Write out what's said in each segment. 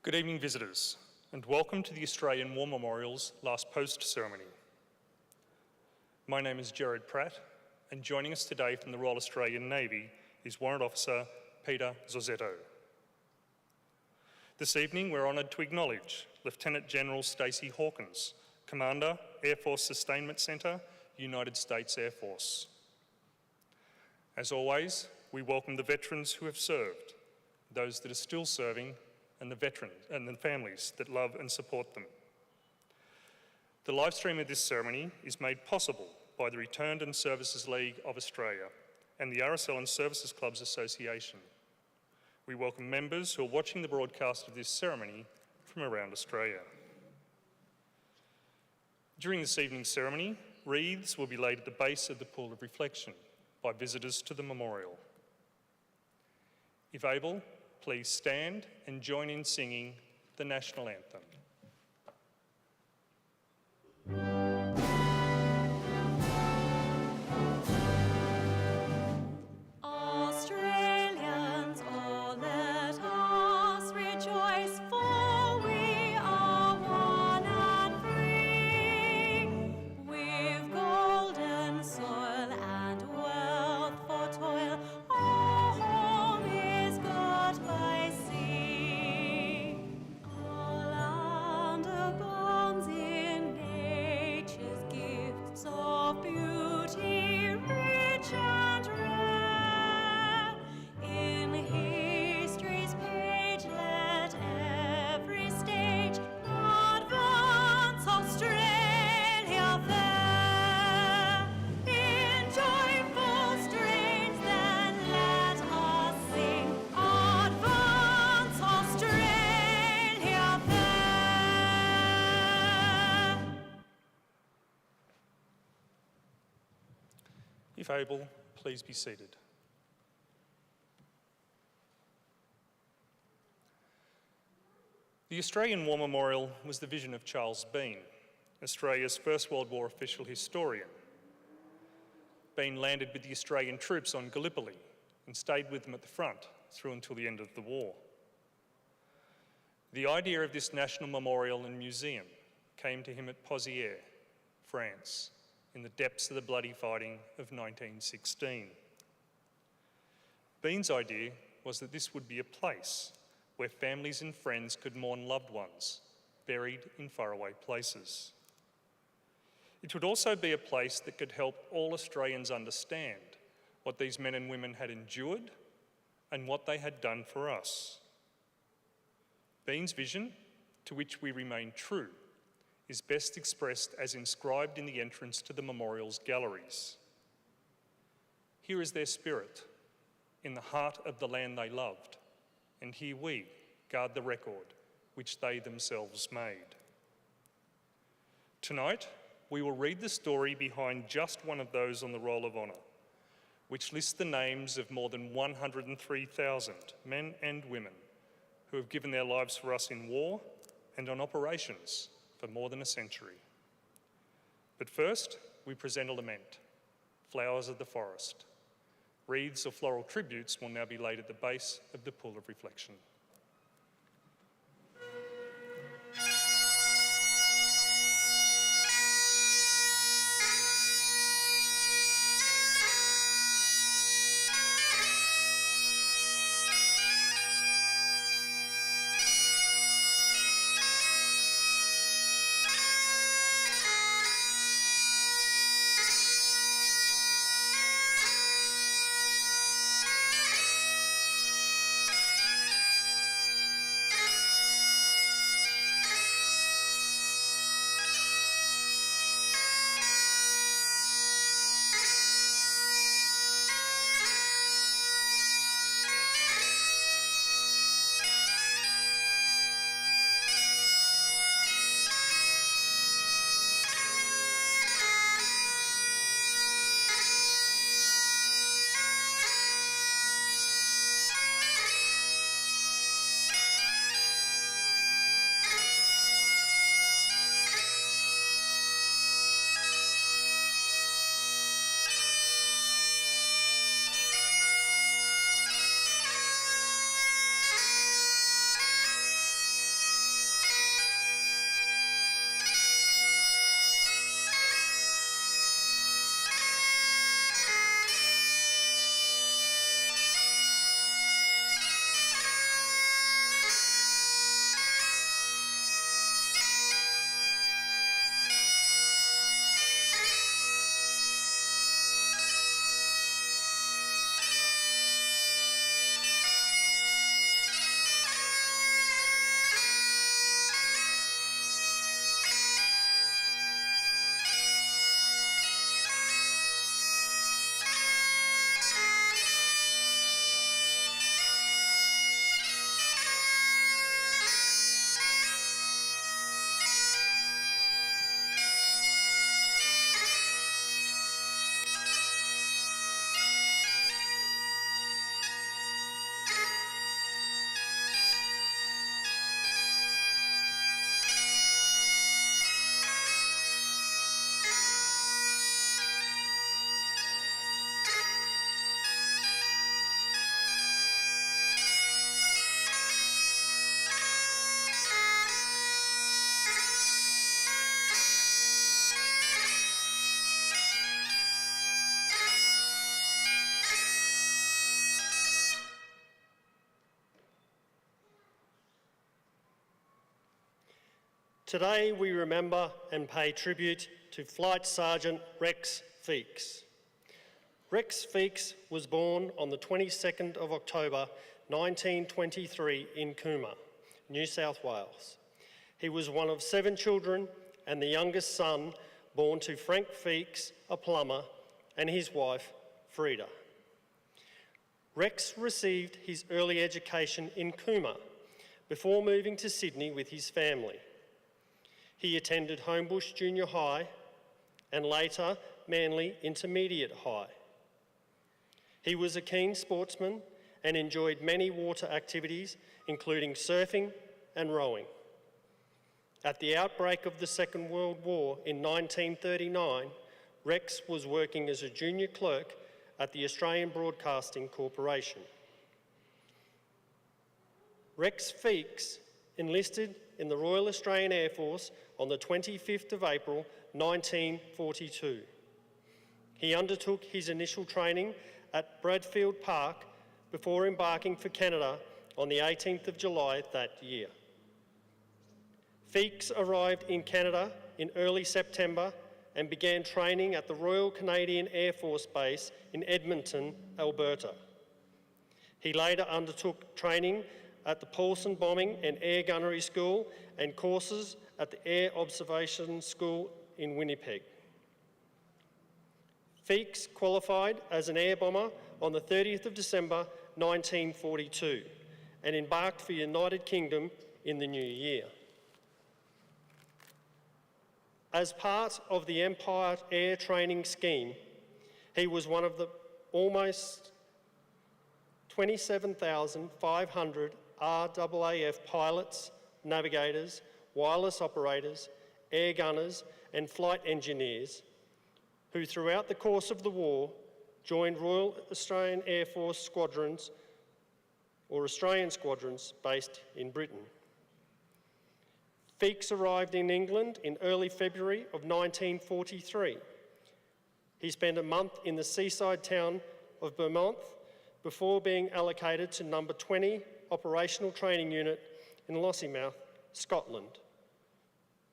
Good evening, visitors, and welcome to the Australian War Memorial's last post ceremony. My name is Gerard Pratt, and joining us today from the Royal Australian Navy is Warrant Officer Peter Zozzetto. This evening, we're honoured to acknowledge Lieutenant General Stacey Hawkins, Commander, Air Force Sustainment Centre, United States Air Force. As always, we welcome the veterans who have served, those that are still serving, and the veterans and the families that love and support them. The live stream of this ceremony is made possible by the Returned and Services League of Australia and the RSL and Services Clubs Association. We welcome members who are watching the broadcast of this ceremony from around Australia. During this evening's ceremony, wreaths will be laid at the base of the pool of reflection by visitors to the memorial. If able, please stand and join in singing the national anthem. Australians, oh, let us rejoice, for we are one and free. With golden soil and wealth for toil, our home is got by sea. Our land abounds in nature's gifts of beauty, rich and rare. In history's page, let every stage advance Australia fair. In joyful strains, then let us sing, advance Australia fair. If able, please be seated. The Australian War Memorial was the vision of Charles Bean, Australia's First World War official historian. Bean landed with the Australian troops on Gallipoli and stayed with them at the front through until the end of the war. The idea of this national memorial and museum came to him at Pozières, France, in the depths of the bloody fighting of 1916. Bean's idea was that this would be a place where families and friends could mourn loved ones buried in faraway places. It would also be a place that could help all Australians understand what these men and women had endured and what they had done for us. Bean's vision, to which we remain true, is best expressed as inscribed in the entrance to the memorial's galleries. Here is their spirit, in the heart of the land they loved, and here we guard the record which they themselves made. Tonight, we will read the story behind just one of those on the Roll of Honour, which lists the names of more than 103,000 men and women who have given their lives for us in war and on operations for more than a century. But first, we present a lament, Flowers of the Forest. Wreaths of floral tributes will now be laid at the base of the pool of reflection. Today we remember and pay tribute to Flight Sergeant Rex Feakes. Rex Feakes was born on the 22nd of October 1923 in Cooma, New South Wales. He was one of 7 children and the youngest son born to Frank Feakes, a plumber, and his wife, Frida. Rex received his early education in Cooma before moving to Sydney with his family. He attended Homebush Junior High and later Manly Intermediate High. He was a keen sportsman and enjoyed many water activities, including surfing and rowing. At the outbreak of the Second World War in 1939, Rex was working as a junior clerk at the Australian Broadcasting Corporation. Rex Feakes enlisted in the Royal Australian Air Force on the 25th of April 1942. He undertook his initial training at Bradfield Park before embarking for Canada on the 18th of July that year. Feakes arrived in Canada in early September and began training at the Royal Canadian Air Force Base in Edmonton, Alberta. He later undertook training at the Paulson Bombing and Air Gunnery School and courses at the Air Observation School in Winnipeg. Feakes qualified as an air bomber on the 30th of December 1942 and embarked for the United Kingdom in the new year. As part of the Empire Air Training Scheme, he was one of the almost 27,500 RAAF pilots, navigators, wireless operators, air gunners and flight engineers who throughout the course of the war joined Royal Australian Air Force squadrons or Australian squadrons based in Britain. Feakes arrived in England in early February of 1943. He spent a month in the seaside town of Beaumont before being allocated to number 20 Operational Training Unit in Lossiemouth, Scotland,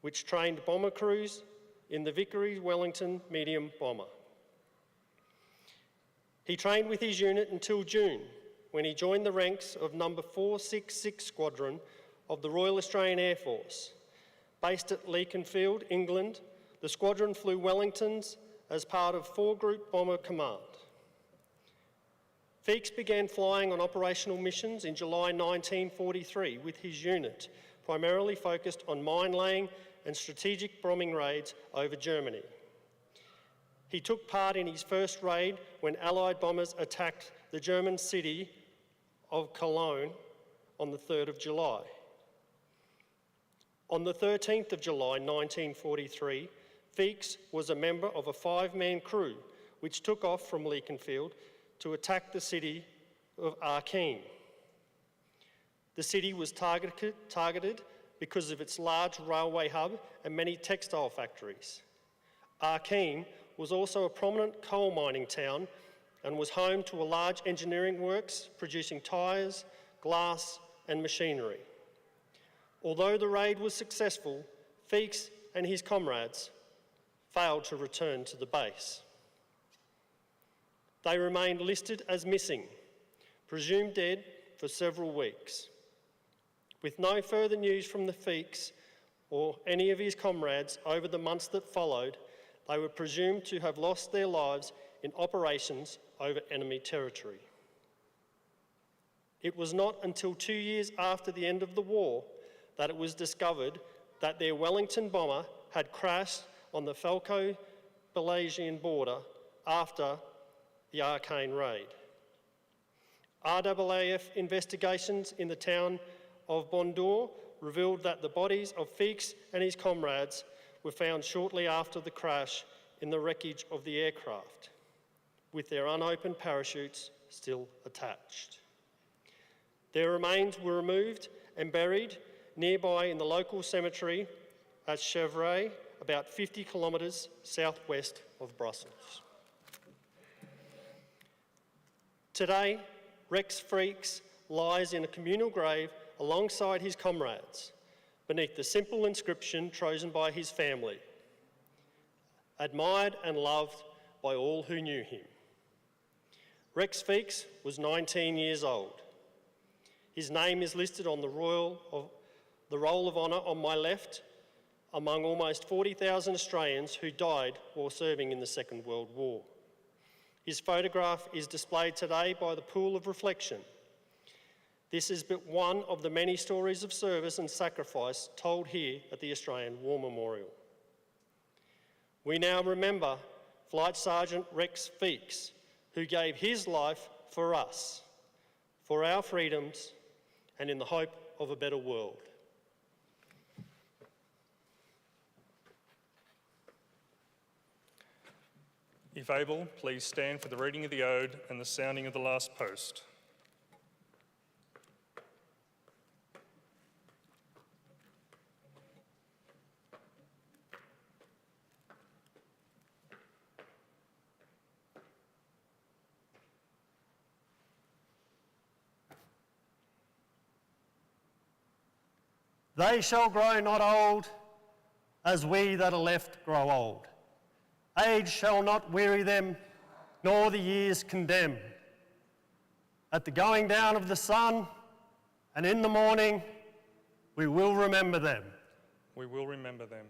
which trained bomber crews in the Vickers Wellington medium bomber. He trained with his unit until June, when he joined the ranks of number 466 Squadron of the Royal Australian Air Force. Based at Leakenfield, England, the squadron flew Wellingtons as part of 4-Group Bomber Command. Feakes began flying on operational missions in July 1943 with his unit, primarily focused on mine-laying and strategic bombing raids over Germany. He took part in his first raid when Allied bombers attacked the German city of Cologne on the 3rd of July. On the 13th of July 1943, Feakes was a member of a 5-man crew which took off from Leakenfield to attack the city of Aachen. The city was targeted because of its large railway hub and many textile factories. Aachen was also a prominent coal mining town and was home to a large engineering works producing tyres, glass and machinery. Although the raid was successful, Feakes and his comrades failed to return to the base. They remained listed as missing, presumed dead for several weeks. With no further news from the Feakes or any of his comrades over the months that followed, they were presumed to have lost their lives in operations over enemy territory. It was not until 2 years after the end of the war that it was discovered that their Wellington bomber had crashed on the Franco-Belgian border after the Aachen raid. RAAF investigations in the town of Bondor revealed that the bodies of Feakes and his comrades were found shortly after the crash in the wreckage of the aircraft, with their unopened parachutes still attached. Their remains were removed and buried nearby in the local cemetery at Chevray, about 50 kilometres southwest of Brussels. Today, Rex Feakes lies in a communal grave alongside his comrades, beneath the simple inscription chosen by his family, admired and loved by all who knew him. Rex Feakes was 19 years old. His name is listed on the Roll of Honour on my left, among almost 40,000 Australians who died while serving in the Second World War. His photograph is displayed today by the Pool of Reflection. This is but one of the many stories of service and sacrifice told here at the Australian War Memorial. We now remember Flight Sergeant Rex Feakes, who gave his life for us, for our freedoms, and in the hope of a better world. If able, please stand for the reading of the Ode and the sounding of the last post. They shall grow not old, as we that are left grow old. Age shall not weary them, nor the years condemn. At the going down of the sun, and in the morning, we will remember them. We will remember them.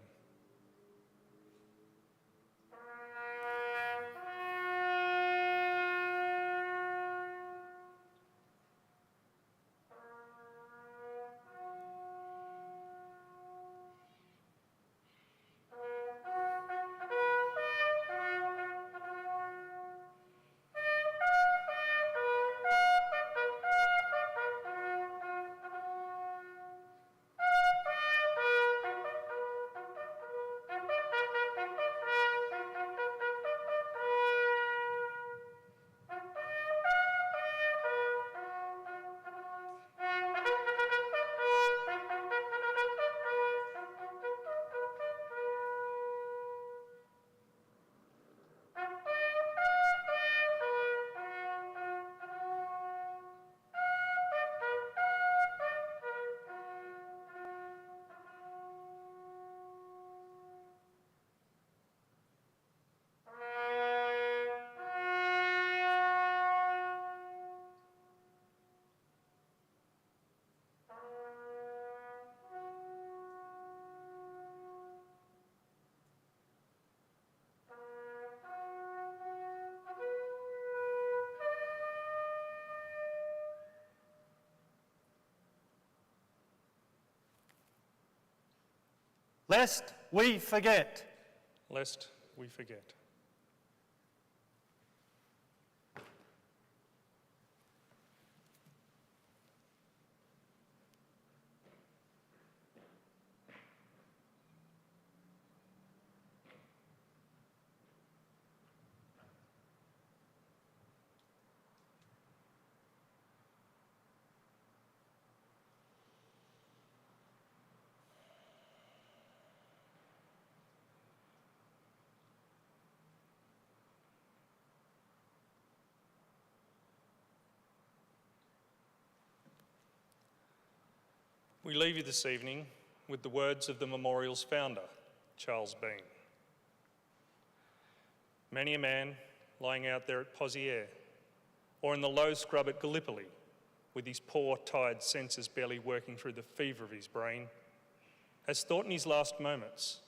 Lest we forget. Lest we forget. We leave you this evening with the words of the memorial's founder, Charles Bean. Many a man lying out there at Pozières or in the low scrub at Gallipoli with his poor, tired senses barely working through the fever of his brain has thought in his last moments,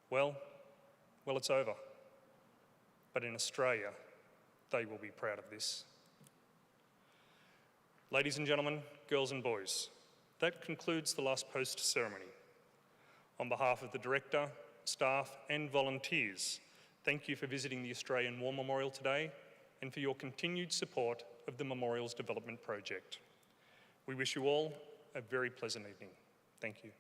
well, it's over. But in Australia, they will be proud of this. Ladies and gentlemen, girls and boys, that concludes the last post ceremony. On behalf of the Director, staff and volunteers, thank you for visiting the Australian War Memorial today and for your continued support of the Memorial's development project. We wish you all a very pleasant evening. Thank you.